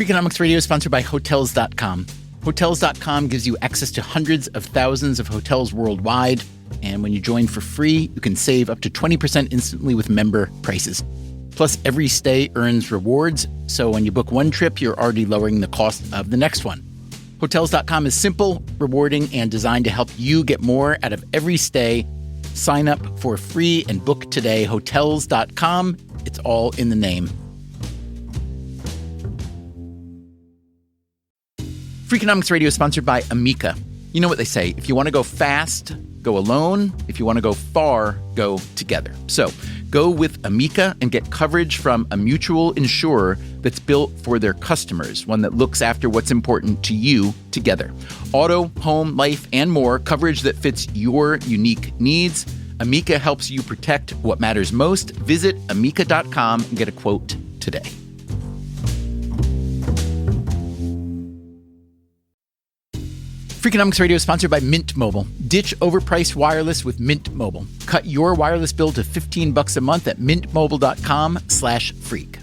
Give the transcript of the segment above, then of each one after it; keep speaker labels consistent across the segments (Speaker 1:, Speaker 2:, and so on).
Speaker 1: Freakonomics Radio is sponsored by Hotels.com. Hotels.com gives you access to hundreds of thousands of hotels worldwide. And when you join for free, you can save up to 20% instantly with member prices. Plus, every stay earns rewards. So when you book one trip, you're already lowering the cost of the next one. Hotels.com is simple, rewarding, and designed to help you get more out of every stay. Sign up for free and book today. Hotels.com. It's all in the name. Freakonomics Radio is sponsored by Amica. You know what they say, if you want to go fast, go alone. If you want to go far, go together. So go with Amica and get coverage from a mutual insurer that's built for their customers, one that looks after what's important to you together. Auto, home, life, and more, coverage that fits your unique needs. Amica helps you protect what matters most. Visit amica.com and get a quote today. Freakonomics Radio is sponsored by Mint Mobile. Ditch overpriced wireless with Mint Mobile. Cut your wireless bill to $15 a month at mintmobile.com/freak.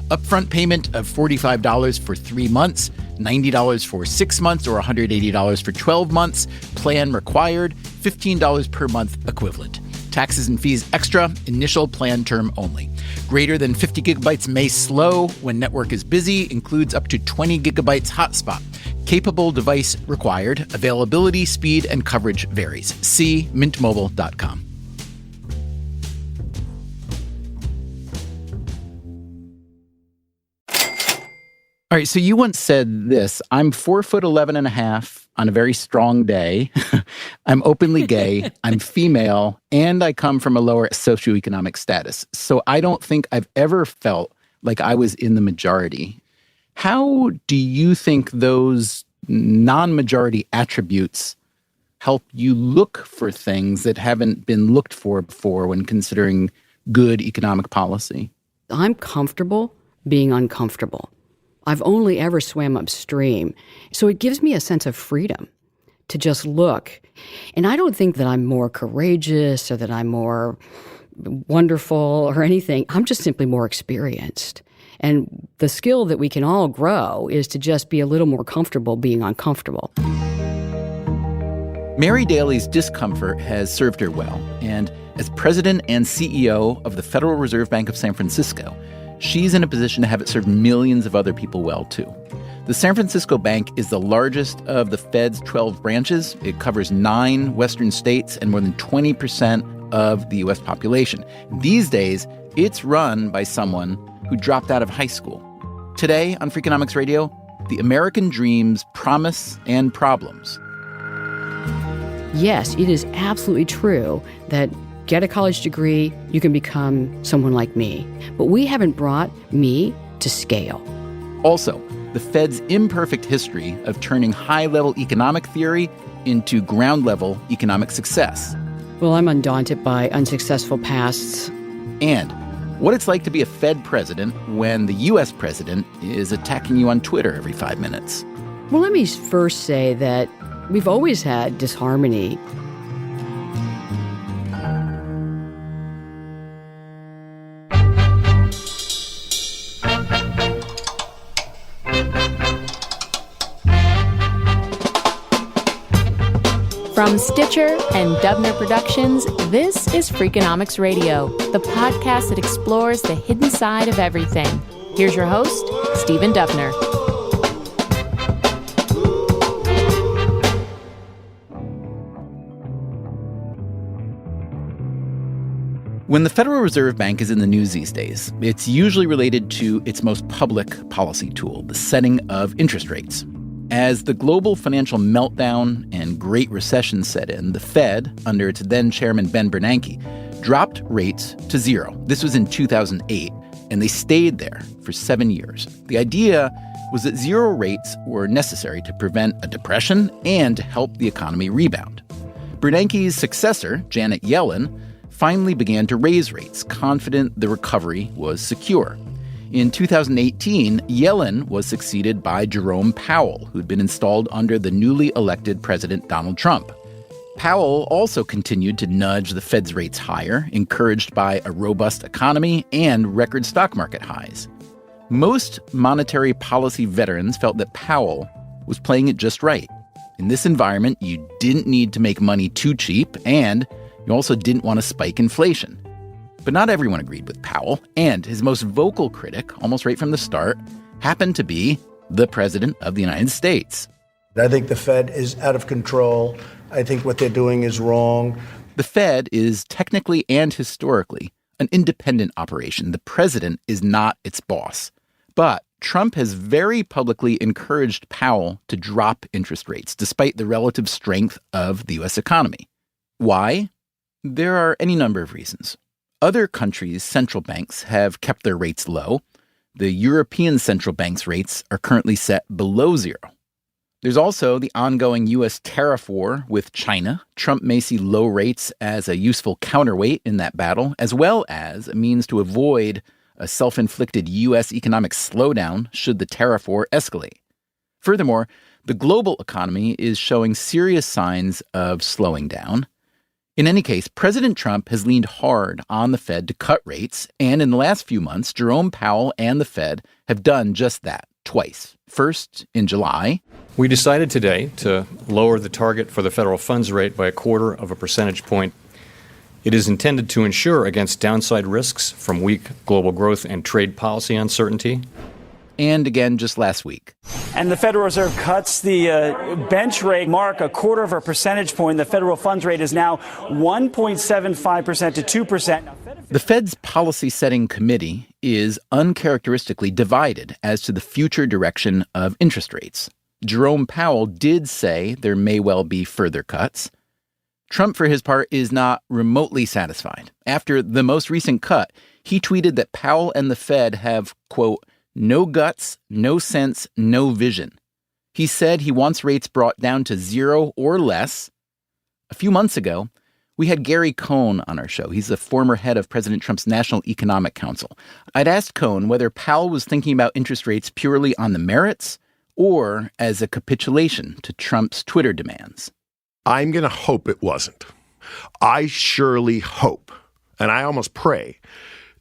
Speaker 1: Upfront payment of $45 for 3 months, $90 for 6 months, or $180 for 12 months. Plan required, $15 per month equivalent. Taxes and fees extra, initial plan term only. Greater than 50 gigabytes may slow when network is busy, includes up to 20 gigabytes hotspot. Capable device required. Availability, speed, and coverage varies. See mintmobile.com. All right, so you once said this: I'm 4'11.5" on a very strong day. I'm openly gay. I'm female, and I come from a lower socioeconomic status. So I don't think I've ever felt like I was in the majority. How do you think those non-majority attributes help you look for things that haven't been looked for before when considering good economic policy?
Speaker 2: I'm comfortable being uncomfortable. I've only ever swam upstream, so it gives me a sense of freedom to just look. And I don't think that I'm more courageous or that I'm more wonderful or anything. I'm just simply more experienced. And the skill that we can all grow is to just be a little more comfortable being uncomfortable.
Speaker 1: Mary Daly's discomfort has served her well, and as president and CEO of the Federal Reserve Bank of San Francisco, she's in a position to have it serve millions of other people well, too. The San Francisco Bank is the largest of the Fed's 12 branches. It covers 9 western states and more than 20% of the U.S. population. These days, it's run by someone who dropped out of high school. Today on Freakonomics Radio, the American dream's promise and problems.
Speaker 2: Yes, it is absolutely true that get a college degree, you can become someone like me. But we haven't brought me to scale.
Speaker 1: Also, the Fed's imperfect history of turning high-level economic theory into ground-level economic success.
Speaker 2: Well, I'm undaunted by unsuccessful pasts.
Speaker 1: And what it's like to be a Fed president when the U.S. president is attacking you on Twitter every 5 minutes.
Speaker 2: Well, let me first say that we've always had disharmony.
Speaker 3: From Stitcher and Dubner Productions, this is Freakonomics Radio, the podcast that explores the hidden side of everything. Here's your host, Stephen Dubner.
Speaker 1: When the Federal Reserve Bank is in the news these days, it's usually related to its most public policy tool, the setting of interest rates. As the global financial meltdown and Great Recession set in, the Fed, under its then-chairman Ben Bernanke, dropped rates to zero. This was in 2008, and they stayed there for 7 years. The idea was that zero rates were necessary to prevent a depression and to help the economy rebound. Bernanke's successor, Janet Yellen, finally began to raise rates, confident the recovery was secure. In 2018, Yellen was succeeded by Jerome Powell, who'd been installed under the newly elected President Donald Trump. Powell also continued to nudge the Fed's rates higher, encouraged by a robust economy and record stock market highs. Most monetary policy veterans felt that Powell was playing it just right. In this environment, you didn't need to make money too cheap, and you also didn't want to spike inflation. But not everyone agreed with Powell, and his most vocal critic, almost right from the start, happened to be the President of the United States.
Speaker 4: I think the Fed is out of control. I think what they're doing is wrong.
Speaker 1: The Fed is technically and historically an independent operation. The president is not its boss. But Trump has very publicly encouraged Powell to drop interest rates, despite the relative strength of the U.S. economy. Why? There are any number of reasons. Other countries' central banks have kept their rates low. The European central bank's rates are currently set below zero. There's also the ongoing U.S. tariff war with China. Trump may see low rates as a useful counterweight in that battle, as well as a means to avoid a self-inflicted U.S. economic slowdown should the tariff war escalate. Furthermore, the global economy is showing serious signs of slowing down. In any case, President Trump has leaned hard on the Fed to cut rates, and in the last few months, Jerome Powell and the Fed have done just that twice. First, in July,
Speaker 5: we decided today to lower the target for the federal funds rate by 0.25 percentage point. It is intended to ensure against downside risks from weak global growth and trade policy uncertainty.
Speaker 1: And again just last week.
Speaker 6: And the Federal Reserve cuts the bench rate mark 0.25 percentage point. The federal funds rate is now 1.75% to 2%.
Speaker 1: The Fed's policy setting committee is uncharacteristically divided as to the future direction of interest rates. Jerome Powell did say there may well be further cuts. Trump, for his part, is not remotely satisfied. After the most recent cut, he tweeted that Powell and the Fed have, quote, no guts, no sense, no vision. He said he wants rates brought down to zero or less. A few months ago, we had Gary Cohn on our show. He's the former head of President Trump's National Economic Council. I'd asked Cohn whether Powell was thinking about interest rates purely on the merits or as a capitulation to Trump's Twitter demands.
Speaker 7: I'm going to hope it wasn't. I surely hope, and I almost pray,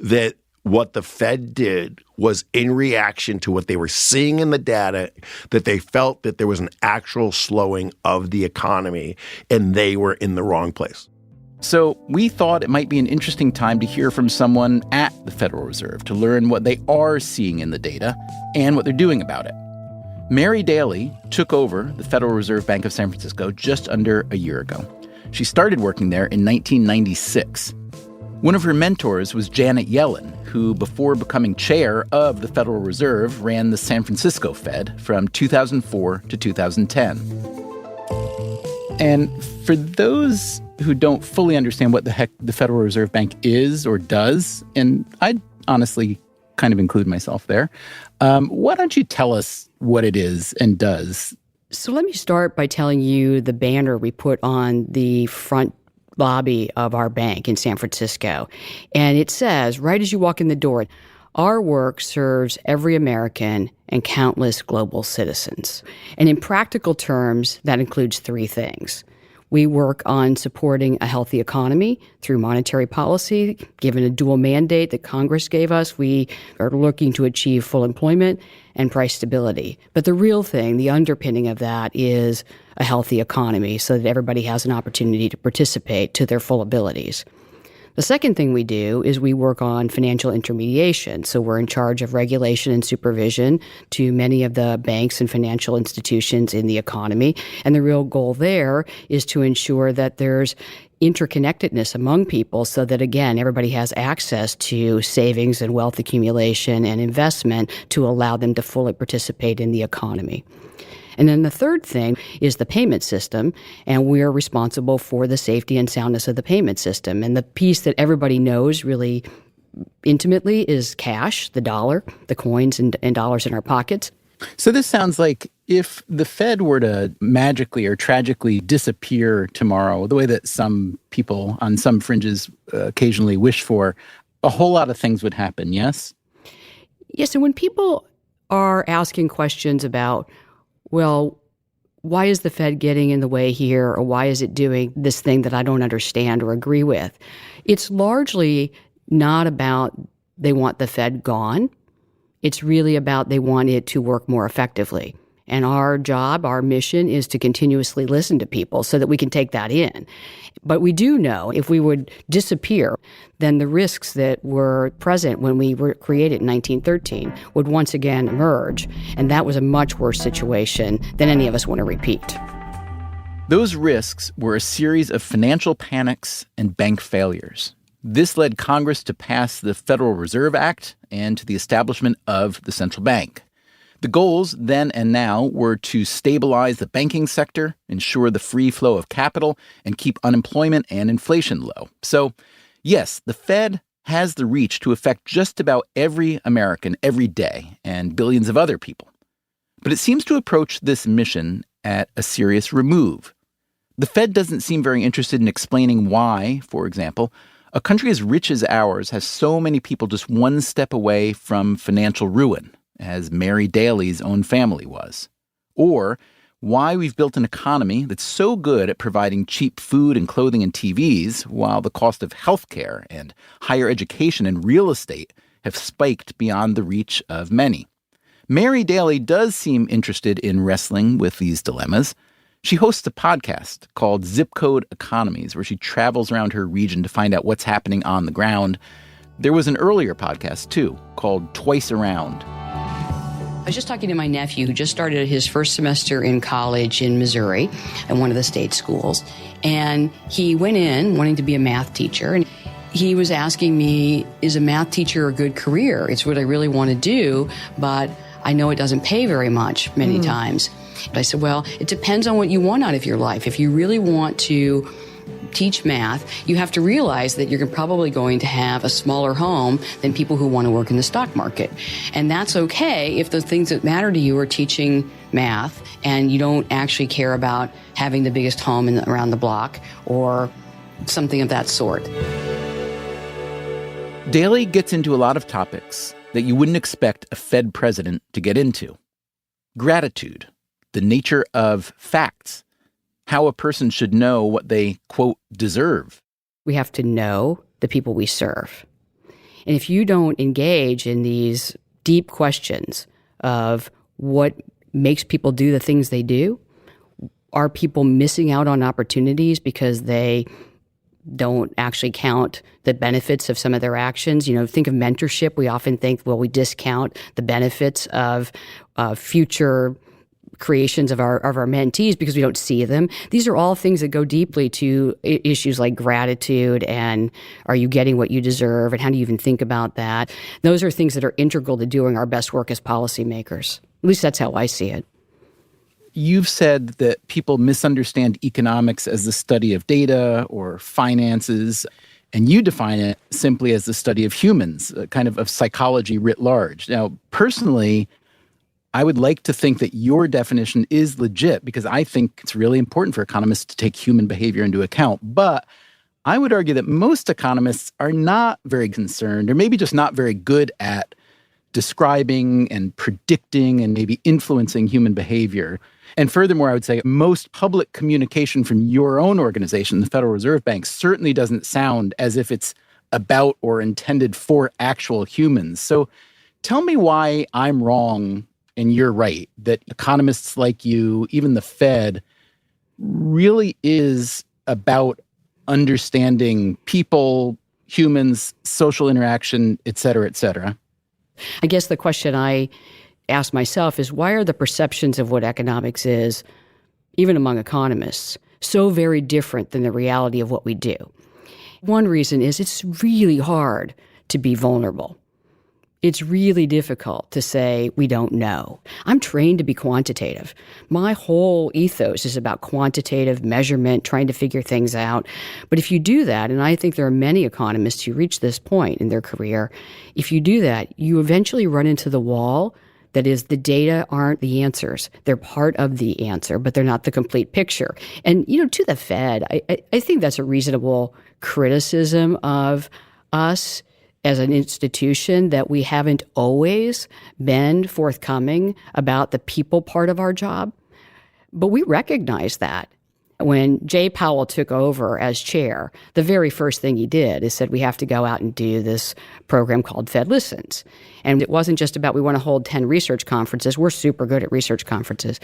Speaker 7: that what the Fed did was in reaction to what they were seeing in the data, that they felt that there was an actual slowing of the economy and they were in the wrong place.
Speaker 1: So we thought it might be an interesting time to hear from someone at the Federal Reserve to learn what they are seeing in the data and what they're doing about it. Mary Daly took over the Federal Reserve Bank of San Francisco just under a year ago. She started working there in 1996. One of her mentors was Janet Yellen, who, before becoming chair of the Federal Reserve, ran the San Francisco Fed from 2004 to 2010. And for those who don't fully understand what the heck the Federal Reserve Bank is or does, and I'd honestly kind of include myself there, why don't you tell us what it is and does?
Speaker 2: So let me start by telling you the banner we put on the front lobby of our bank in San Francisco. And it says, right as you walk in the door, our work serves every American and countless global citizens. And in practical terms, that includes three things. We work on supporting a healthy economy through monetary policy. Given a dual mandate that Congress gave us, we are looking to achieve full employment and price stability. But the real thing, the underpinning of that, is a healthy economy so that everybody has an opportunity to participate to their full abilities. The second thing we do is we work on financial intermediation. So we're in charge of regulation and supervision to many of the banks and financial institutions in the economy. And the real goal there is to ensure that there's interconnectedness among people so that, again, everybody has access to savings and wealth accumulation and investment to allow them to fully participate in the economy. And then the third thing is the payment system, and we're responsible for the safety and soundness of the payment system. And the piece that everybody knows really intimately is cash, the dollar, the coins and dollars in our pockets.
Speaker 1: So this sounds like if the Fed were to magically or tragically disappear tomorrow, the way that some people on some fringes occasionally wish for, a whole lot of things would happen, yes?
Speaker 2: Yes, and when people are asking questions about, well, why is the Fed getting in the way here, or why is it doing this thing that I don't understand or agree with? It's largely not about they want the Fed gone. It's really about they want it to work more effectively. And our job, our mission is to continuously listen to people so that we can take that in. But we do know if we would disappear, then the risks that were present when we were created in 1913 would once again emerge. And that was a much worse situation than any of us want to repeat.
Speaker 1: Those risks were a series of financial panics and bank failures. This led Congress to pass the Federal Reserve Act and to the establishment of the central bank. The goals then and now were to stabilize the banking sector, ensure the free flow of capital, and keep unemployment and inflation low. So, yes, the Fed has the reach to affect just about every American every day and billions of other people. But it seems to approach this mission at a serious remove. The Fed doesn't seem very interested in explaining why, for example, a country as rich as ours has so many people just one step away from financial ruin, as Mary Daly's own family was. Or why we've built an economy that's so good at providing cheap food and clothing and TVs, while the cost of healthcare and higher education and real estate have spiked beyond the reach of many. Mary Daly does seem interested in wrestling with these dilemmas. She hosts a podcast called Zip Code Economies, where she travels around her region to find out what's happening on the ground. There was an earlier podcast, too, called Twice Around.
Speaker 2: I was just talking to my nephew who just started his first semester in college in Missouri at one of the state schools. And he went in wanting to be a math teacher. And he was asking me, is a math teacher a good career? It's what I really want to do, but I know it doesn't pay very much many times. I said, well, it depends on what you want out of your life. If you really want to teach math, you have to realize that you're probably going to have a smaller home than people who want to work in the stock market. And that's okay if the things that matter to you are teaching math and you don't actually care about having the biggest home around the block or something of that sort.
Speaker 1: Daly gets into a lot of topics that you wouldn't expect a Fed president to get into. Gratitude, the nature of facts, how a person should know what they, quote, deserve.
Speaker 2: We have to know the people we serve. And if you don't engage in these deep questions of what makes people do the things they do, are people missing out on opportunities because they don't actually count the benefits of some of their actions? You know, think of mentorship. We often think, well, we discount the benefits of future creations of our mentees because we don't see them. These are all things that go deeply to issues like gratitude and are you getting what you deserve and how do you even think about that? Those are things that are integral to doing our best work as policymakers. At least that's how I see it.
Speaker 1: You've said that people misunderstand economics as the study of data or finances, and you define it simply as the study of humans, kind of psychology writ large. Now, personally, I would like to think that your definition is legit because I think it's really important for economists to take human behavior into account. But I would argue that most economists are not very concerned or maybe just not very good at describing and predicting and maybe influencing human behavior. And furthermore, I would say most public communication from your own organization, the Federal Reserve Bank, certainly doesn't sound as if it's about or intended for actual humans. So tell me why I'm wrong and you're right, that economists like you, even the Fed, really is about understanding people, humans, social interaction, et cetera, et cetera.
Speaker 2: I guess the question I ask myself is, why are the perceptions of what economics is, even among economists, so very different than the reality of what we do? One reason is it's really hard to be vulnerable. It's really difficult to say we don't know. I'm trained to be quantitative. My whole ethos is about quantitative measurement, trying to figure things out. But if you do that, and I think there are many economists who reach this point in their career, if you do that, you eventually run into the wall that is the data aren't the answers. They're part of the answer, but they're not the complete picture. And, you know, to the Fed, I think that's a reasonable criticism of us as an institution, that we haven't always been forthcoming about the people part of our job. But we recognize that. When Jay Powell took over as chair, the very first thing he did is said, we have to go out and do this program called Fed Listens. And it wasn't just about we want to hold 10 research conferences. We're super good at research conferences.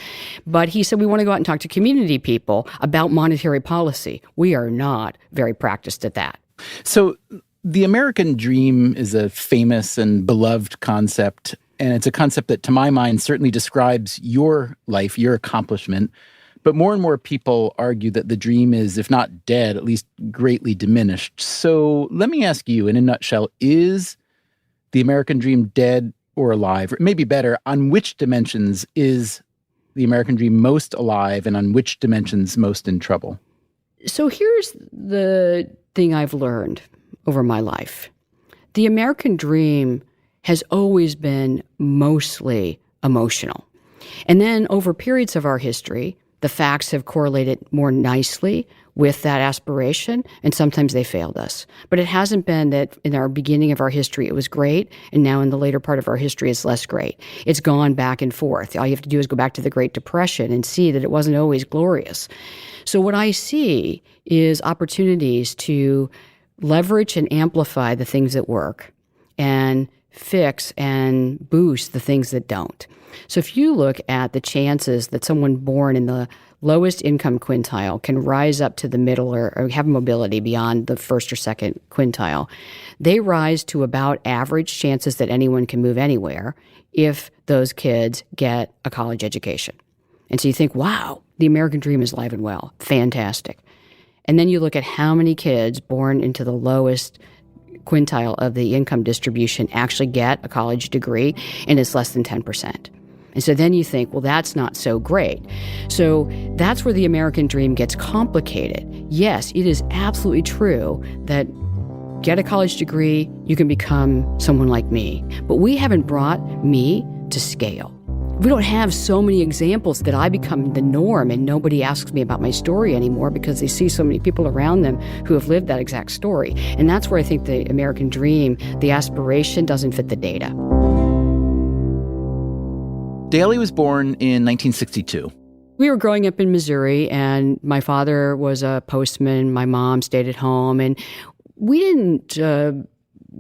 Speaker 2: But he said we want to go out and talk to community people about monetary policy. We are not very practiced at that.
Speaker 1: So the American dream is a famous and beloved concept, and it's a concept that, to my mind, certainly describes your life, your accomplishment. But more and more people argue that the dream is, if not dead, at least greatly diminished. So let me ask you, in a nutshell, is the American dream dead or alive? Or maybe better, on which dimensions is the American dream most alive and on which dimensions most in trouble?
Speaker 2: So here's the thing I've learned over my life. The American dream has always been mostly emotional. And then over periods of our history, the facts have correlated more nicely with that aspiration, and sometimes they failed us. But it hasn't been that in our beginning of our history it was great, and now in the later part of our history it's less great. It's gone back and forth. All you have to do is go back to the Great Depression and see that it wasn't always glorious. So what I see is opportunities to leverage and amplify the things that work and fix and boost the things that don't. So if you look at the chances that someone born in the lowest income quintile can rise up to the middle or have mobility beyond the first or second quintile, they rise to about average chances that anyone can move anywhere if those kids get a college education. And so you think, wow, the American dream is alive and well. Fantastic. And then you look at how many kids born into the lowest quintile of the income distribution actually get a college degree, and it's less than 10%. And so then you think, well, that's not so great. So that's where the American dream gets complicated. Yes, it is absolutely true that get a college degree, you can become someone like me. But we haven't brought me to scale. We don't have so many examples that I become the norm and nobody asks me about my story anymore because they see so many people around them who have lived that exact story. And that's where I think the American dream, the aspiration, doesn't fit the data.
Speaker 1: Daly was born in 1962.
Speaker 2: We were growing up in Missouri, and my father was a postman. My mom stayed at home, and we didn't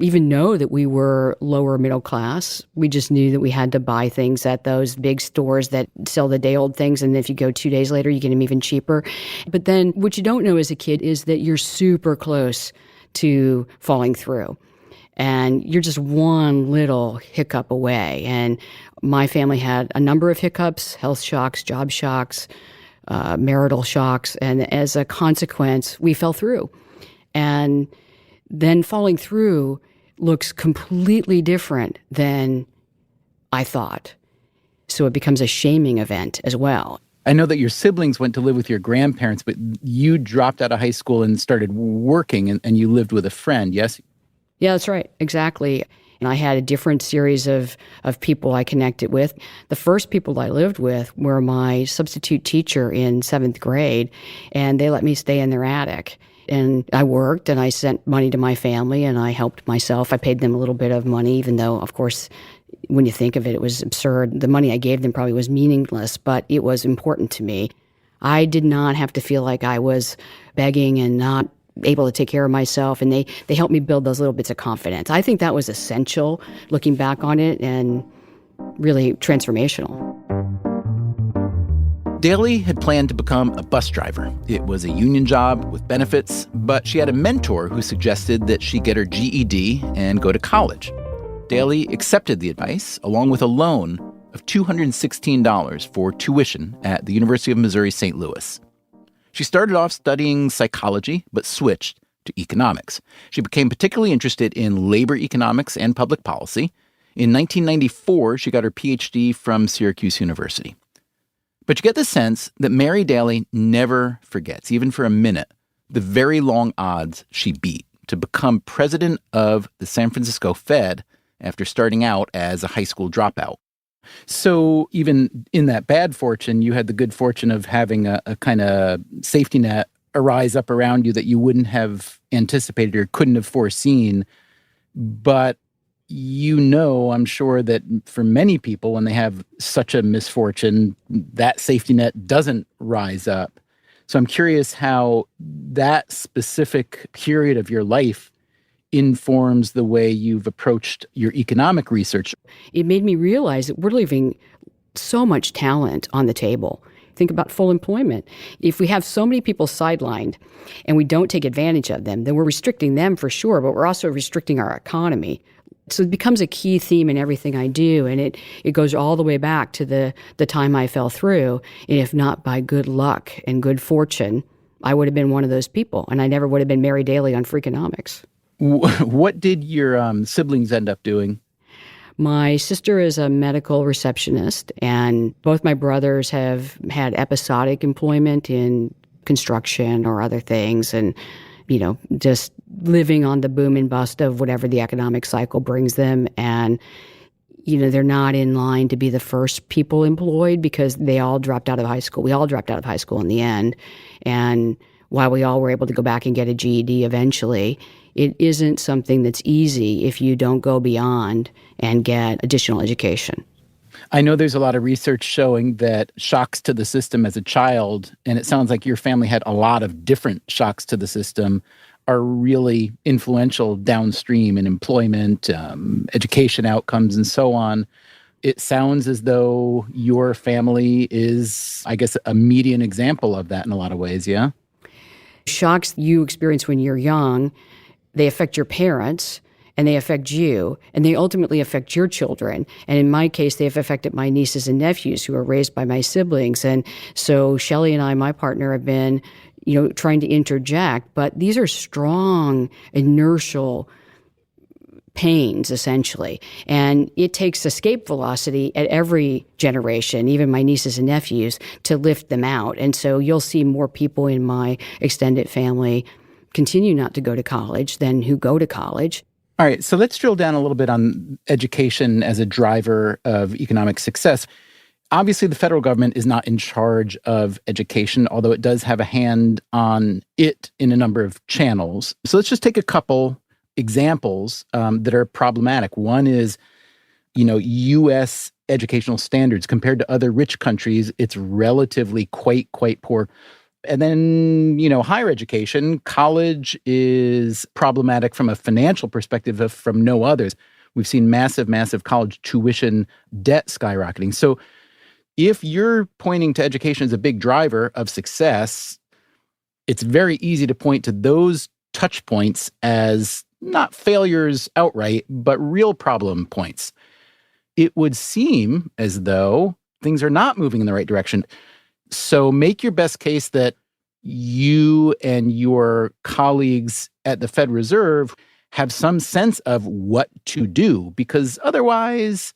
Speaker 2: even know that we were lower middle class. We just knew that we had to buy things at those big stores that sell the day-old things, and if you go 2 days later, you get them even cheaper. But then what you don't know as a kid is that you're super close to falling through. And you're just one little hiccup away. And my family had a number of hiccups, health shocks, job shocks, marital shocks. And as a consequence, we fell through. And then falling through looks completely different than I thought. So it becomes a shaming event as well.
Speaker 1: I know that your siblings went to live with your grandparents, but you dropped out of high school and started working, and you lived with a friend, yes?
Speaker 2: Yeah, that's right. Exactly. And I had a different series of people I connected with. The first people I lived with were my substitute teacher in 7th grade, and they let me stay in their attic. And I worked, and I sent money to my family, and I helped myself. I paid them a little bit of money, even though, of course, when you think of it, it was absurd. The money I gave them probably was meaningless, but it was important to me. I did not have to feel like I was begging and not able to take care of myself, and they helped me build those little bits of confidence. I think that was essential, looking back on it, and really transformational.
Speaker 1: Daly had planned to become a bus driver. It was a union job with benefits, but she had a mentor who suggested that she get her GED and go to college. Daly accepted the advice, along with a loan of $216 for tuition at the University of Missouri St. Louis. She started off studying psychology, but switched to economics. She became particularly interested in labor economics and public policy. In 1994, she got her PhD from Syracuse University. But you get the sense that Mary Daly never forgets, even for a minute, the very long odds she beat to become president of the San Francisco Fed after starting out as a high school dropout. So even in that bad fortune, you had the good fortune of having a kind of safety net arise up around you that you wouldn't have anticipated or couldn't have foreseen. But I'm sure that for many people, when they have such a misfortune, that safety net doesn't rise up. So I'm curious how that specific period of your life informs the way you've approached your economic research.
Speaker 2: It made me realize that we're leaving so much talent on the table. Think about full employment. If we have so many people sidelined and we don't take advantage of them, then we're restricting them for sure, but we're also restricting our economy. So it becomes a key theme in everything I do, and it goes all the way back to the time I fell through. And if not by good luck and good fortune, I would have been one of those people, and I never would have been Mary Daly on Freakonomics.
Speaker 1: What did your siblings end up doing?
Speaker 2: My sister is a medical receptionist, and both my brothers have had episodic employment in construction or other things, and, just living on the boom and bust of whatever the economic cycle brings them. And, they're not in line to be the first people employed because they all dropped out of high school. We all dropped out of high school in the end. And while we all were able to go back and get a GED eventually, it isn't something that's easy if you don't go beyond and get additional education.
Speaker 1: I know there's a lot of research showing that shocks to the system as a child, and it sounds like your family had a lot of different shocks to the system, are really influential downstream in employment, education outcomes, and so on. It sounds as though your family is, I guess, a median example of that in a lot of ways, yeah?
Speaker 2: Shocks you experience when you're young, they affect your parents, and they affect you, and they ultimately affect your children. And in my case, they've affected my nieces and nephews who are raised by my siblings. And so Shelley and I, my partner, have been, trying to interject, but these are strong, inertial pains, essentially. And it takes escape velocity at every generation, even my nieces and nephews, to lift them out. And so you'll see more people in my extended family continue not to go to college than who go to college.
Speaker 1: All right, so let's drill down a little bit on education as a driver of economic success. Obviously, the federal government is not in charge of education, although it does have a hand on it in a number of channels. So let's just take a couple examples that are problematic. One is, U.S. educational standards. Compared to other rich countries, it's relatively quite poor. And then, higher education, college is problematic from a financial perspective from no others. We've seen massive college tuition debt skyrocketing. So if you're pointing to education as a big driver of success, it's very easy to point to those touch points as not failures outright, but real problem points. It would seem as though things are not moving in the right direction. So make your best case that you and your colleagues at the Fed Reserve have some sense of what to do, because otherwise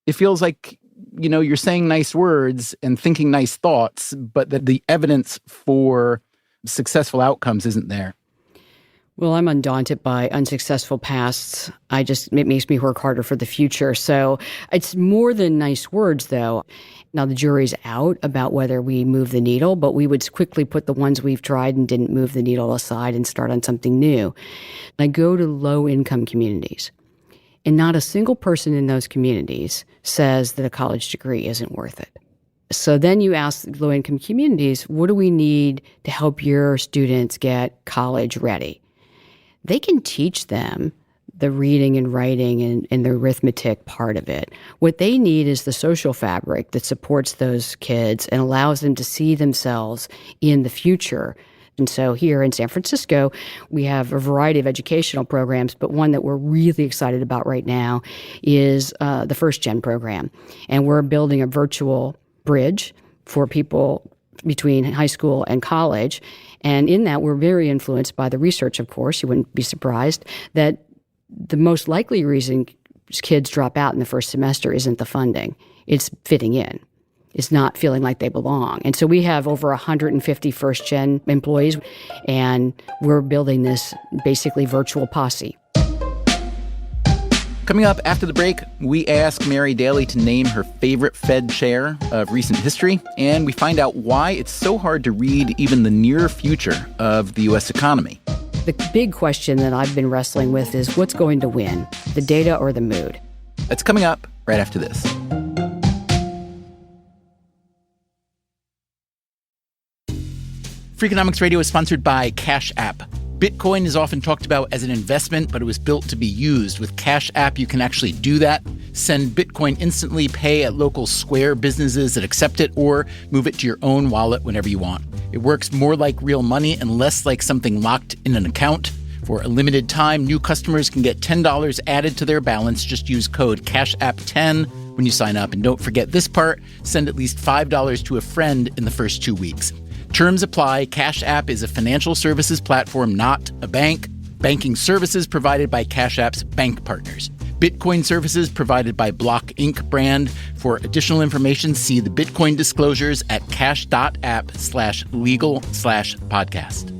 Speaker 1: it feels like, you're saying nice words and thinking nice thoughts, but that the evidence for successful outcomes isn't there.
Speaker 2: Well, I'm undaunted by unsuccessful pasts. It makes me work harder for the future. So it's more than nice words, though. Now, the jury's out about whether we move the needle, but we would quickly put the ones we've tried and didn't move the needle aside and start on something new. I go to low-income communities, and not a single person in those communities says that a college degree isn't worth it. So then you ask low-income communities, what do we need to help your students get college ready? They can teach them the reading and writing and the arithmetic part of it. What they need is the social fabric that supports those kids and allows them to see themselves in the future. And so here in San Francisco, we have a variety of educational programs, but one that we're really excited about right now is the First Gen program. And we're building a virtual bridge for people between high school and college. And in that, we're very influenced by the research, of course. You wouldn't be surprised that the most likely reason kids drop out in the first semester isn't the funding. It's fitting in. It's not feeling like they belong. And so we have over 150 first-gen employees, and we're building this basically virtual posse.
Speaker 1: Coming up after the break, we ask Mary Daly to name her favorite Fed chair of recent history, and we find out why it's so hard to read even the near future of the U.S. economy.
Speaker 2: The big question that I've been wrestling with is what's going to win, the data or the mood?
Speaker 1: That's coming up right after this. Freakonomics Radio is sponsored by Cash App. Bitcoin is often talked about as an investment, but it was built to be used. With Cash App, you can actually do that. Send Bitcoin instantly, pay at local Square businesses that accept it, or move it to your own wallet whenever you want. It works more like real money and less like something locked in an account. For a limited time, new customers can get $10 added to their balance. Just use code CASHAPP10 when you sign up. And don't forget this part, send at least $5 to a friend in the first 2 weeks. Terms apply. Cash App is a financial services platform, not a bank. Banking services provided by Cash App's bank partners. Bitcoin services provided by Block Inc. brand. For additional information, see the Bitcoin disclosures at cash.app/legal/podcast.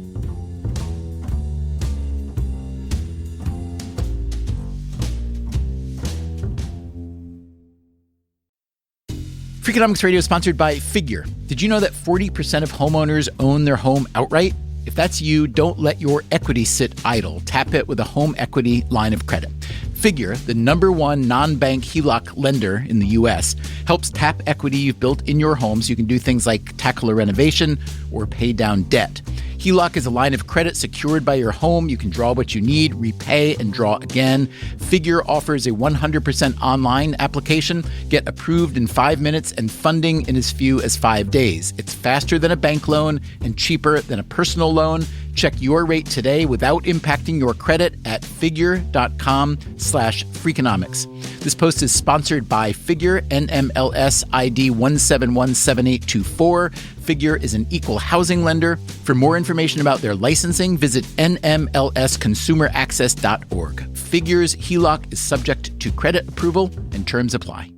Speaker 1: Freakonomics Radio is sponsored by Figure. Did you know that 40% of homeowners own their home outright? If that's you, don't let your equity sit idle. Tap it with a home equity line of credit. Figure, the #1 non-bank HELOC lender in the U.S., helps tap equity you've built in your home so you can do things like tackle a renovation or pay down debt. HELOC is a line of credit secured by your home. You can draw what you need, repay, and draw again. Figure offers a 100% online application. Get approved in 5 minutes and funding in as few as 5 days. It's faster than a bank loan and cheaper than a personal loan. Check your rate today without impacting your credit at figure.com/Freakonomics. This post is sponsored by Figure, NMLS ID 1717824. Figure is an equal housing lender. For more information about their licensing, visit nmlsconsumeraccess.org. Figure's HELOC is subject to credit approval and terms apply.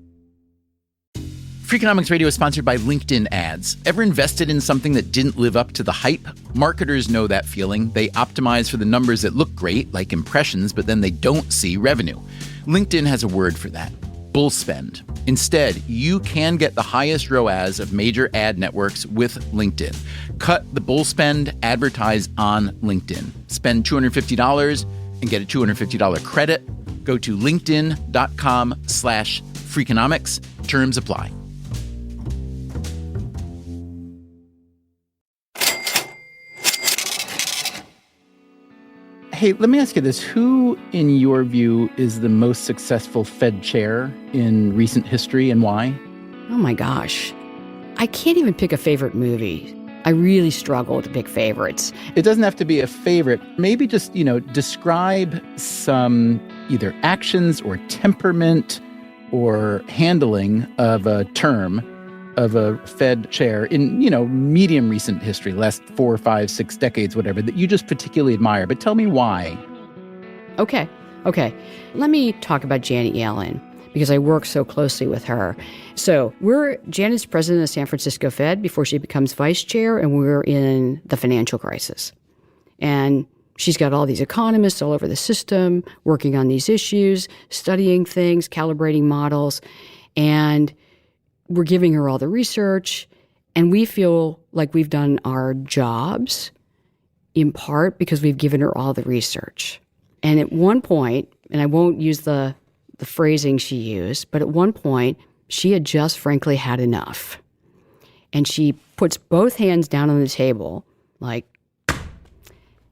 Speaker 1: Freakonomics Radio is sponsored by LinkedIn ads. Ever invested in something that didn't live up to the hype? Marketers know that feeling. They optimize for the numbers that look great, like impressions, but then they don't see revenue. LinkedIn has a word for that: bull spend. Instead, you can get the highest ROAS of major ad networks with LinkedIn. Cut the bull spend, advertise on LinkedIn. Spend $250 and get a $250 credit. Go to linkedin.com/Freakonomics. Terms apply. Hey, let me ask you this. Who, in your view, is the most successful Fed chair in recent history and why?
Speaker 2: Oh my gosh. I can't even pick a favorite movie. I really struggle to pick favorites.
Speaker 1: It doesn't have to be a favorite. Maybe just, describe some either actions or temperament or handling of a term of a Fed chair in, medium recent history, last 4, 5, 6 decades, whatever, that you just particularly admire. But tell me why.
Speaker 2: Okay. Let me talk about Janet Yellen, because I work so closely with her. So Janet's president of San Francisco Fed before she becomes vice chair, and we're in the financial crisis. And she's got all these economists all over the system working on these issues, studying things, calibrating models, and we're giving her all the research, and we feel like we've done our jobs in part because we've given her all the research. And at one point, and I won't use the phrasing she used, but at one point, she had just frankly had enough. And she puts both hands down on the table,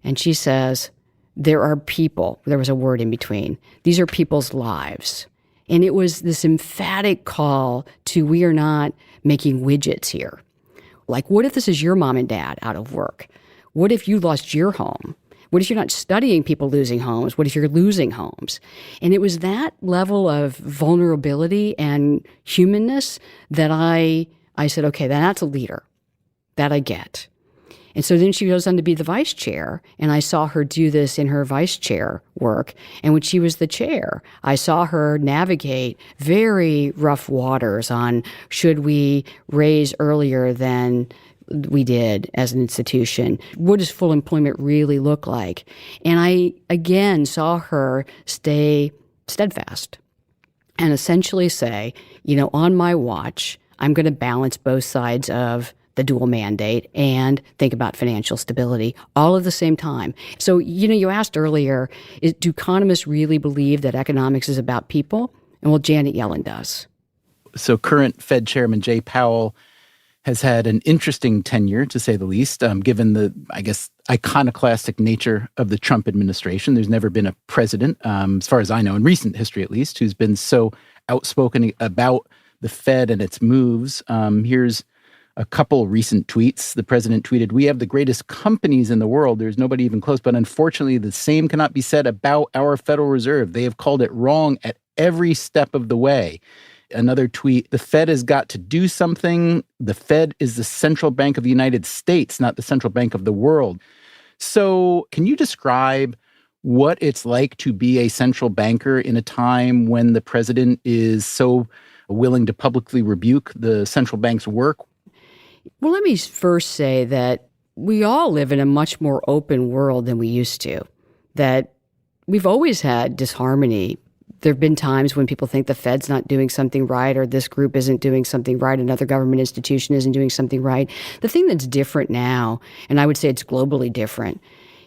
Speaker 2: and she says, there are people, there was a word in between, these are people's lives. And it was this emphatic call to, we are not making widgets here. Like, what if this is your mom and dad out of work? What if you lost your home? What if you're not studying people losing homes? What if you're losing homes? And it was that level of vulnerability and humanness that I said, okay, that's a leader. That I get. And so then she goes on to be the vice chair, and I saw her do this in her vice chair work. And when she was the chair, I saw her navigate very rough waters on should we raise earlier than we did as an institution? What does full employment really look like? And I, again, saw her stay steadfast and essentially say, on my watch, I'm going to balance both sides of the dual mandate and think about financial stability all at the same time. So, you asked earlier, do economists really believe that economics is about people? And well, Janet Yellen does.
Speaker 1: So current Fed Chairman Jay Powell has had an interesting tenure, to say the least, given the, I guess, iconoclastic nature of the Trump administration. There's never been a president, as far as I know, in recent history at least, who's been so outspoken about the Fed and its moves. Here's a couple recent tweets. The president tweeted, "We have the greatest companies in the world. There's nobody even close. But unfortunately, the same cannot be said about our Federal Reserve. They have called it wrong at every step of the way." Another tweet, "The Fed has got to do something. The Fed is the central bank of the United States, not the central bank of the world." So can you describe what it's like to be a central banker in a time when the president is so willing to publicly rebuke the central bank's work?
Speaker 2: Well, let me first say that we all live in a much more open world than we used to, that we've always had disharmony. There have been times when people think the Fed's not doing something right, or this group isn't doing something right, another government institution isn't doing something right. The thing that's different now, and I would say it's globally different,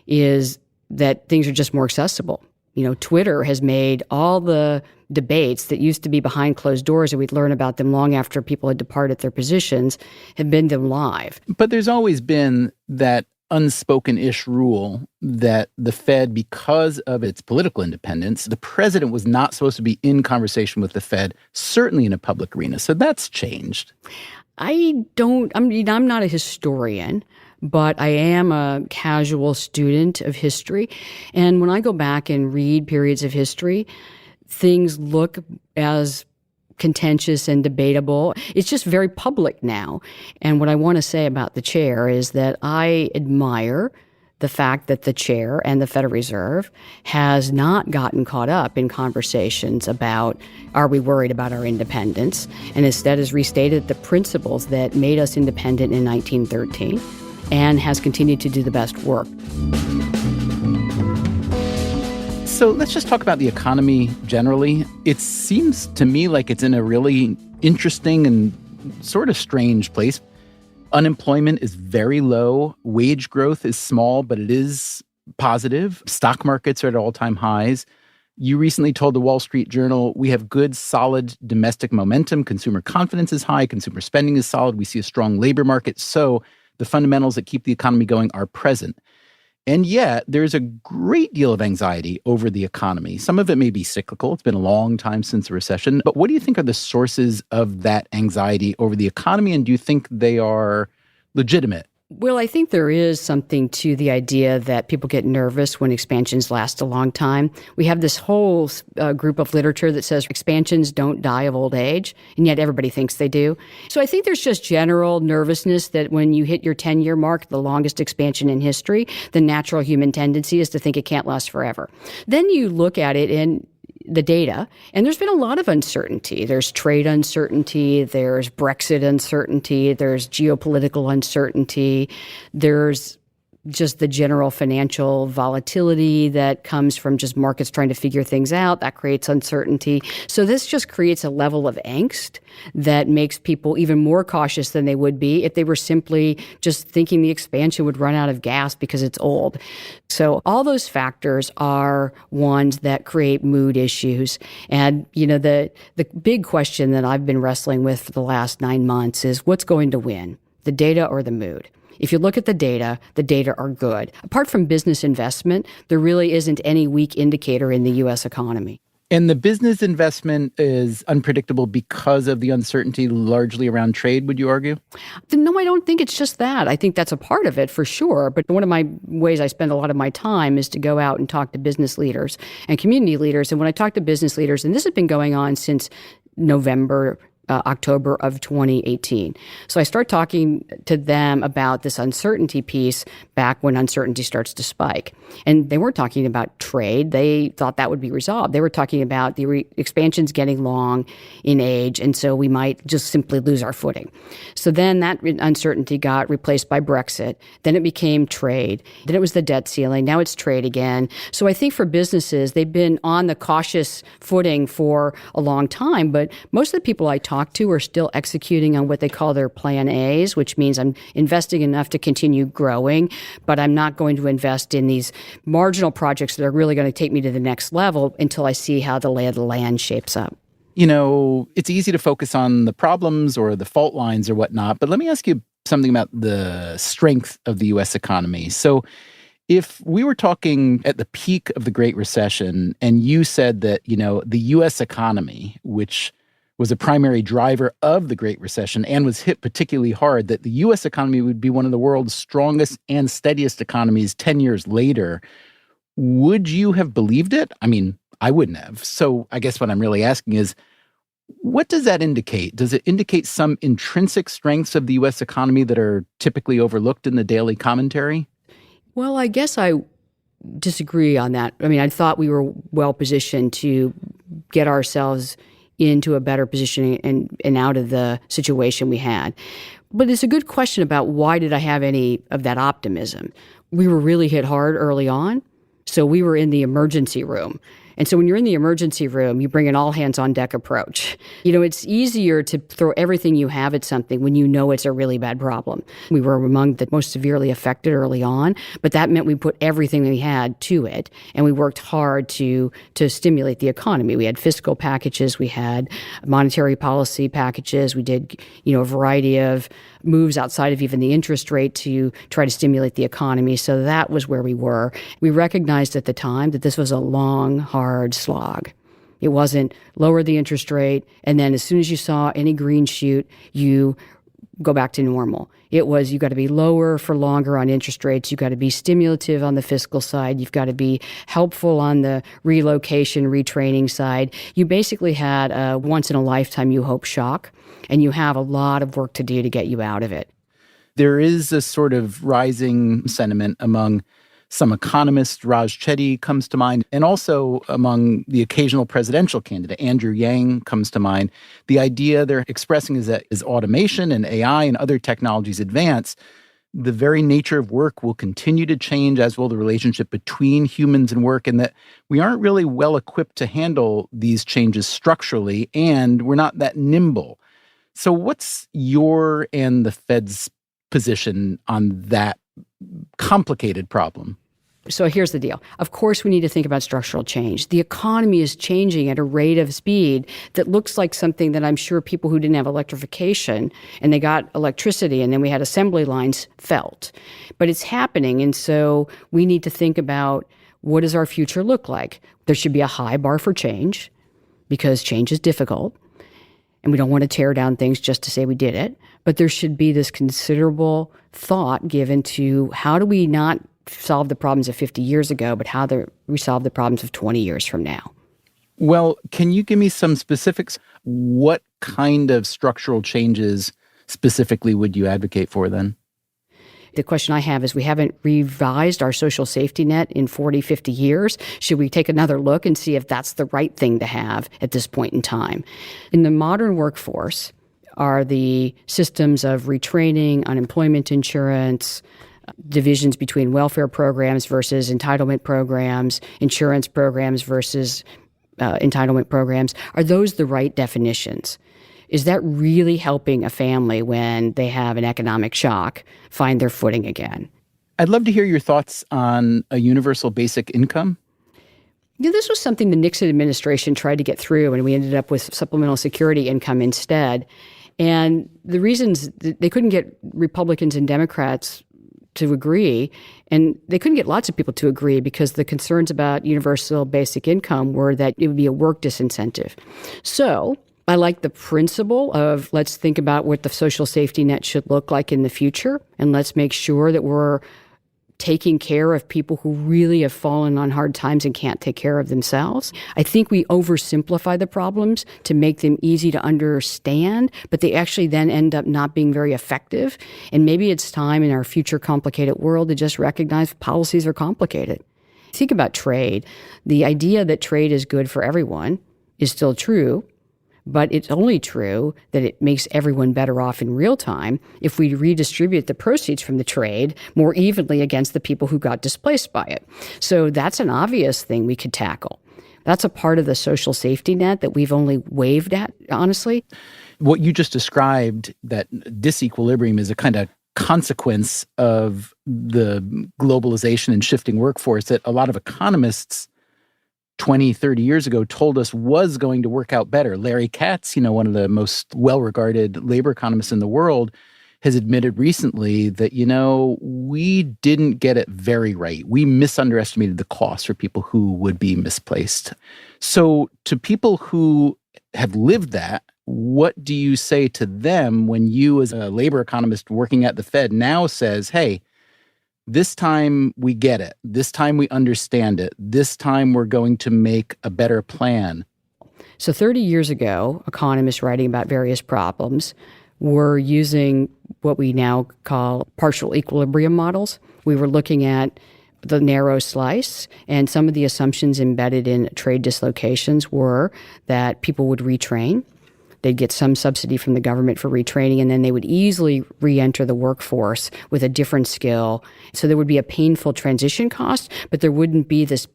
Speaker 2: is that things are just more accessible. You know, Twitter has made all the debates that used to be behind closed doors, and we'd learn about them long after people had departed their positions, have been done live.
Speaker 1: But there's always been that unspoken-ish rule that the Fed, because of its political independence, the president was not supposed to be in conversation with the Fed, certainly in a public arena. So that's changed.
Speaker 2: I'm not a historian, but I am a casual student of history. And when I go back and read periods of history, things look as contentious and debatable. It's just very public now. And what I want to say about the chair is that I admire the fact that the chair and the Federal Reserve has not gotten caught up in conversations about, are we worried about our independence? And instead has restated the principles that made us independent in 1913 and has continued to do the best work.
Speaker 1: So let's just talk about the economy generally. It seems to me like it's in a really interesting and sort of strange place. Unemployment is very low. Wage growth is small, but it is positive. Stock markets are at all-time highs. You recently told the Wall Street Journal, we have good, solid domestic momentum. Consumer confidence is high. Consumer spending is solid. We see a strong labor market. So the fundamentals that keep the economy going are present. And yet, there's a great deal of anxiety over the economy. Some of it may be cyclical. It's been a long time since a recession. But what do you think are the sources of that anxiety over the economy? And do you think they are legitimate?
Speaker 2: Well, I think there is something to the idea that people get nervous when expansions last a long time. We have this whole group of literature that says expansions don't die of old age, and yet everybody thinks they do. So I think there's just general nervousness that when you hit your 10-year mark, the longest expansion in history, the natural human tendency is to think it can't last forever. Then you look at it in the data, and there's been a lot of uncertainty. There's trade uncertainty, there's Brexit uncertainty, there's geopolitical uncertainty, there's just the general financial volatility that comes from just markets trying to figure things out. That creates uncertainty. So this just creates a level of angst that makes people even more cautious than they would be if they were simply just thinking the expansion would run out of gas because it's old. So all those factors are ones that create mood issues. And, you know, the big question that I've been wrestling with for the last 9 months is what's going to win, the data or the mood? If you look at the data are good. Apart from business investment, there really isn't any weak indicator in the U.S. economy.
Speaker 1: And the business investment is unpredictable because of the uncertainty largely around trade, would you argue?
Speaker 2: No, I don't think it's just that. I think that's a part of it for sure. But one of my ways I spend a lot of my time is to go out and talk to business leaders and community leaders. And when I talk to business leaders, and this has been going on since October of 2018. So I start talking to them about this uncertainty piece back when uncertainty starts to spike. And they weren't talking about trade. They thought that would be resolved. They were talking about the expansions getting long in age, and so we might just simply lose our footing. So then that uncertainty got replaced by Brexit. Then it became trade. Then it was the debt ceiling. Now it's trade again. So I think for businesses, they've been on the cautious footing for a long time, but most of the people I talk to are still executing on what they call their plan A's, which means I'm investing enough to continue growing, but I'm not going to invest in these marginal projects that are really going to take me to the next level until I see how the lay of the land shapes up.
Speaker 1: It's easy to focus on the problems or the fault lines or whatnot, but let me ask you something about the strength of the U.S. economy. So if we were talking at the peak of the Great Recession and you said that, the U.S. economy, which was a primary driver of the Great Recession and was hit particularly hard, that the U.S. economy would be one of the world's strongest and steadiest economies 10 years later, would you have believed it? I mean, I wouldn't have. So I guess what I'm really asking is, what does that indicate? Does it indicate some intrinsic strengths of the U.S. economy that are typically overlooked in the daily commentary?
Speaker 2: Well, I guess I disagree on that. I mean, I thought we were well positioned to get ourselves into a better position and out of the situation we had. But it's a good question about why did I have any of that optimism? We were really hit hard early on, so we were in the emergency room. And so when you're in the emergency room, you bring an all-hands-on-deck approach. It's easier to throw everything you have at something when you know it's a really bad problem. We were among the most severely affected early on, but that meant we put everything we had to it, and we worked hard to stimulate the economy. We had fiscal packages, we had monetary policy packages, we did a variety of moves outside of even the interest rate to try to stimulate the economy. So that was where we were. We recognized at the time that this was a long, hard slog. It wasn't lower the interest rate, and then as soon as you saw any green shoot, you go back to normal. It was, you got to be lower for longer on interest rates. You got to be stimulative on the fiscal side. You've got to be helpful on the relocation, retraining side. You basically had a once in a lifetime, you hope, shock, and you have a lot of work to do to get you out of it.
Speaker 1: There is a sort of rising sentiment among some economists. Raj Chetty comes to mind, and also among the occasional presidential candidate, Andrew Yang comes to mind. The idea they're expressing is that as automation and AI and other technologies advance, the very nature of work will continue to change, as will the relationship between humans and work, and that we aren't really well equipped to handle these changes structurally, and we're not that nimble. So what's your and the Fed's position on that complicated problem?
Speaker 2: So here's the deal. Of course, we need to think about structural change. The economy is changing at a rate of speed that looks like something that I'm sure people who didn't have electrification and they got electricity and then we had assembly lines felt. But it's happening, and so we need to think about what does our future look like? There should be a high bar for change because change is difficult. And we don't want to tear down things just to say we did it. But there should be this considerable thought given to how do we not solve the problems of 50 years ago, but how do we solve the problems of 20 years from now?
Speaker 1: Well, can you give me some specifics? What kind of structural changes specifically would you advocate for then?
Speaker 2: The question I have is we haven't revised our social safety net in 40, 50 years. Should we take another look and see if that's the right thing to have at this point in time? In the modern workforce are the systems of retraining, unemployment insurance, divisions between welfare programs versus entitlement programs, insurance programs versus entitlement programs. Are those the right definitions? Is that really helping a family when they have an economic shock find their footing again?
Speaker 1: I'd love to hear your thoughts on a universal basic income.
Speaker 2: This was something the Nixon administration tried to get through, and we ended up with supplemental security income instead. And the reasons they couldn't get Republicans and Democrats to agree, and they couldn't get lots of people to agree because the concerns about universal basic income were that it would be a work disincentive. So I like the principle of let's think about what the social safety net should look like in the future, and let's make sure that we're taking care of people who really have fallen on hard times and can't take care of themselves. I think we oversimplify the problems to make them easy to understand, but they actually then end up not being very effective. And maybe it's time in our future complicated world to just recognize policies are complicated. Think about trade. The idea that trade is good for everyone is still true, but it's only true that it makes everyone better off in real time if we redistribute the proceeds from the trade more evenly against the people who got displaced by it. So that's an obvious thing we could tackle. That's a part of the social safety net that we've only waved at, honestly.
Speaker 1: What you just described, that disequilibrium, is a kind of consequence of the globalization and shifting workforce that a lot of economists 20, 30 years ago told us was going to work out better. Larry Katz, one of the most well-regarded labor economists in the world, has admitted recently that, we didn't get it very right. We misunderestimated the cost for people who would be misplaced. So to people who have lived that, what do you say to them when you, as a labor economist working at the Fed, now says, hey, this time we get it. This time we understand it. This time we're going to make a better plan?
Speaker 2: So 30 years ago, economists writing about various problems were using what we now call partial equilibrium models. We were looking at the narrow slice, and some of the assumptions embedded in trade dislocations were that people would retrain. They'd get some subsidy from the government for retraining, and then they would easily re-enter the workforce with a different skill. So there would be a painful transition cost, but there wouldn't be this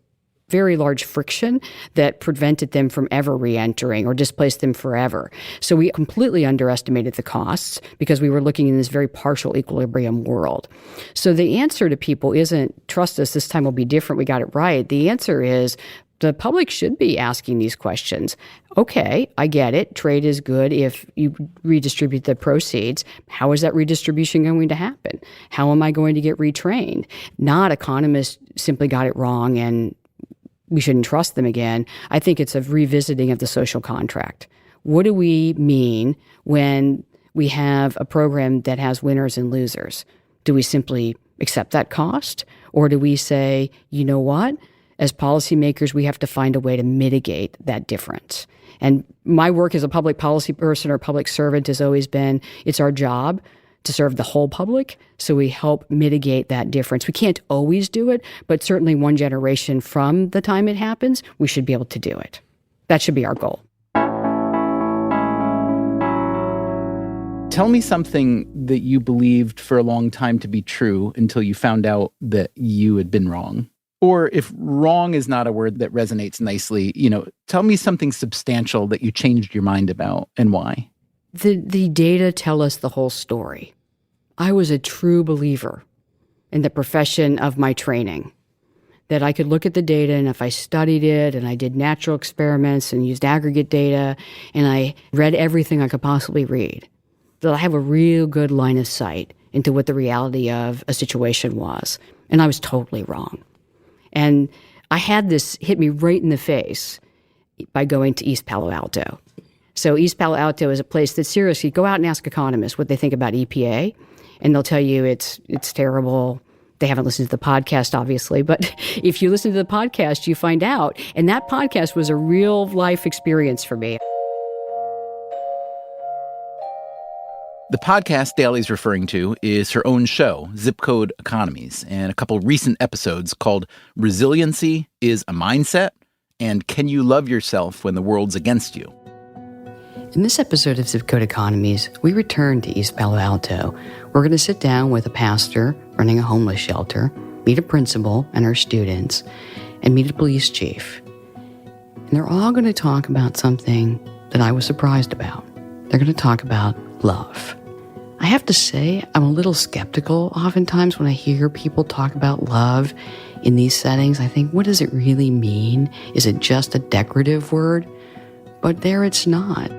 Speaker 2: very large friction that prevented them from ever re-entering or displaced them forever. So we completely underestimated the costs because we were looking in this very partial equilibrium world. So the answer to people isn't, trust us, this time will be different, we got it right. The answer is, the public should be asking these questions. Okay, I get it. Trade is good if you redistribute the proceeds. How is that redistribution going to happen? How am I going to get retrained? Not economists simply got it wrong and we shouldn't trust them again. I think it's a revisiting of the social contract. What do we mean when we have a program that has winners and losers? Do we simply accept that cost? Or do we say, you know what? As policymakers, we have to find a way to mitigate that difference. And my work as a public policy person or public servant has always been, it's our job to serve the whole public, so we help mitigate that difference. We can't always do it, but certainly one generation from the time it happens, we should be able to do it. That should be our goal.
Speaker 1: Tell me something that you believed for a long time to be true until you found out that you had been wrong. Or if wrong is not a word that resonates nicely, tell me something substantial that you changed your mind about and why.
Speaker 2: The data tell us the whole story. I was a true believer in the profession of my training, that I could look at the data, and if I studied it and I did natural experiments and used aggregate data and I read everything I could possibly read, that I have a real good line of sight into what the reality of a situation was. And I was totally wrong. And I had this hit me right in the face by going to East Palo Alto. So East Palo Alto is a place that, seriously, go out and ask economists what they think about EPA, and they'll tell you it's terrible. They haven't listened to the podcast, obviously, but if you listen to the podcast, you find out. And that podcast was a real life experience for me.
Speaker 1: The podcast Daly's referring to is her own show, Zip Code Economies, and a couple recent episodes called Resiliency is a Mindset and Can You Love Yourself When the World's Against You?
Speaker 2: In this episode of Zip Code Economies, we return to East Palo Alto. We're going to sit down with a pastor running a homeless shelter, meet a principal and her students, and meet a police chief. And they're all going to talk about something that I was surprised about. They're going to talk about love. I have to say, I'm a little skeptical oftentimes when I hear people talk about love in these settings. I think, what does it really mean? Is it just a decorative word? But there it's not.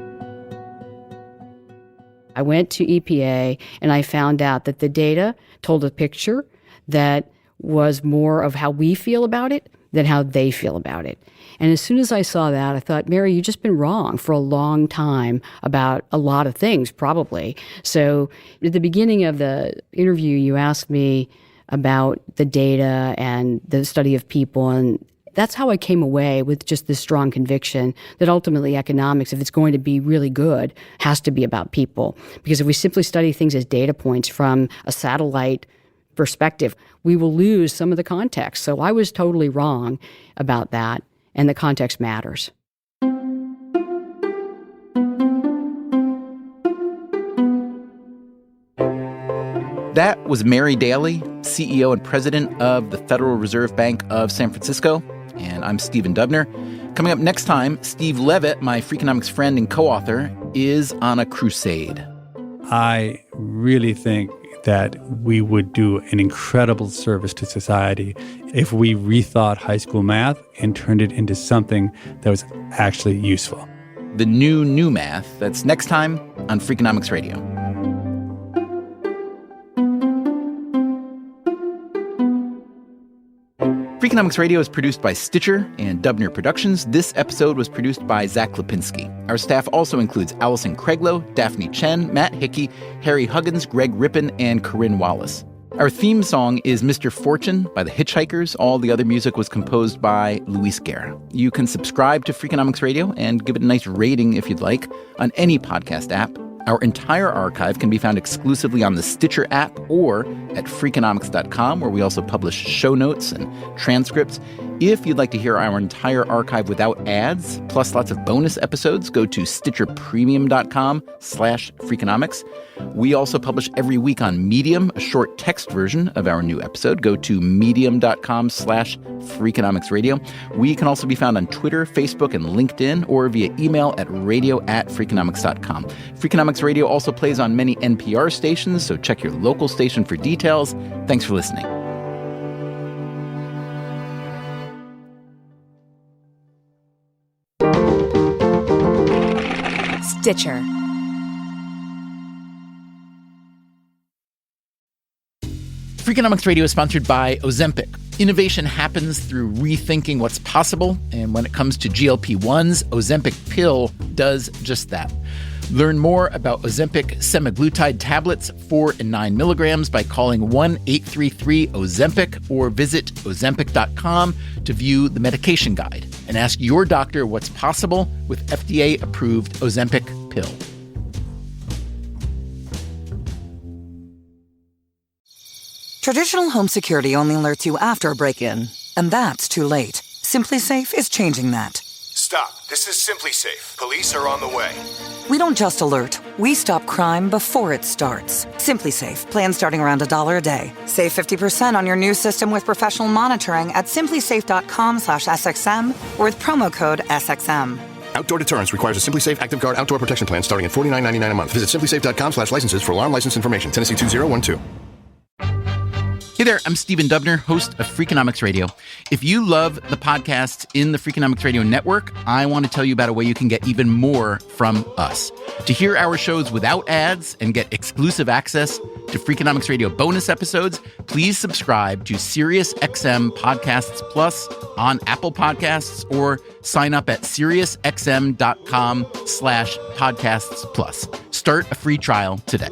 Speaker 2: I went to EPA and I found out that the data told a picture that was more of how we feel about it than how they feel about it. And as soon as I saw that, I thought, Mary, you've just been wrong for a long time about a lot of things, probably. So at the beginning of the interview, you asked me about the data and the study of people, and that's how I came away with just this strong conviction that ultimately economics, if it's going to be really good, has to be about people. Because if we simply study things as data points from a satellite perspective, we will lose some of the context. So I was totally wrong about that, and the context matters.
Speaker 1: That was Mary Daly, CEO and president of the Federal Reserve Bank of San Francisco. And I'm Stephen Dubner. Coming up next time, Steve Levitt, my Freakonomics friend and co-author, is on a crusade.
Speaker 8: I really think that we would do an incredible service to society if we rethought high school math and turned it into something that was actually useful.
Speaker 1: The new math. That's next time on Freakonomics Radio. Freakonomics Radio is produced by Stitcher and Dubner Productions. This episode was produced by Zach Lipinski. Our staff also includes Allison Craiglow, Daphne Chen, Matt Hickey, Harry Huggins, Greg Rippin, and Corinne Wallace. Our theme song is Mr. Fortune by the Hitchhikers. All the other music was composed by Luis Guerra. You can subscribe to Freakonomics Radio and give it a nice rating if you'd like on any podcast app. Our entire archive can be found exclusively on the Stitcher app or at Freakonomics.com, where we also publish show notes and transcripts. If you'd like to hear our entire archive without ads, plus lots of bonus episodes, go to StitcherPremium.com/Freakonomics. We also publish every week on Medium, a short text version of our new episode. Go to Medium.com/Freakonomics Radio. We can also be found on Twitter, Facebook, and LinkedIn, or via email at radio@Freakonomics.com. Freakonomics Radio also plays on many NPR stations, so check your local station for details. Thanks for listening.
Speaker 9: Stitcher.
Speaker 1: Freakonomics Radio is sponsored by Ozempic. Innovation happens through rethinking what's possible, and when it comes to GLP-1s, Ozempic pill does just that. Learn more about Ozempic semaglutide tablets, 4 and 9 milligrams, by calling 1-833-OZEMPIC or visit Ozempic.com to view the medication guide and ask your doctor what's possible with FDA-approved Ozempic pill.
Speaker 10: Traditional home security only alerts you after a break-in, and that's too late. Simply Safe is changing that.
Speaker 11: Stop. This is Simply Safe. Police are on the way.
Speaker 10: We don't just alert, we stop crime before it starts. Simply Safe, plan starting around $1 a day. Save 50% on your new system with professional monitoring at simplysafe.com/SXM or with promo code SXM.
Speaker 11: Outdoor deterrence requires a Simply Safe Active Guard outdoor protection plan starting at $49.99 a month. Visit simplysafe.com/licenses for alarm license information. Tennessee 2012.
Speaker 1: Hey there, I'm Stephen Dubner, host of Freakonomics Radio. If you love the podcasts in the Freakonomics Radio network, I want to tell you about a way you can get even more from us. To hear our shows without ads and get exclusive access to Freakonomics Radio bonus episodes, please subscribe to SiriusXM Podcasts Plus on Apple Podcasts or sign up at SiriusXM.com/podcasts plus. Start a free trial today.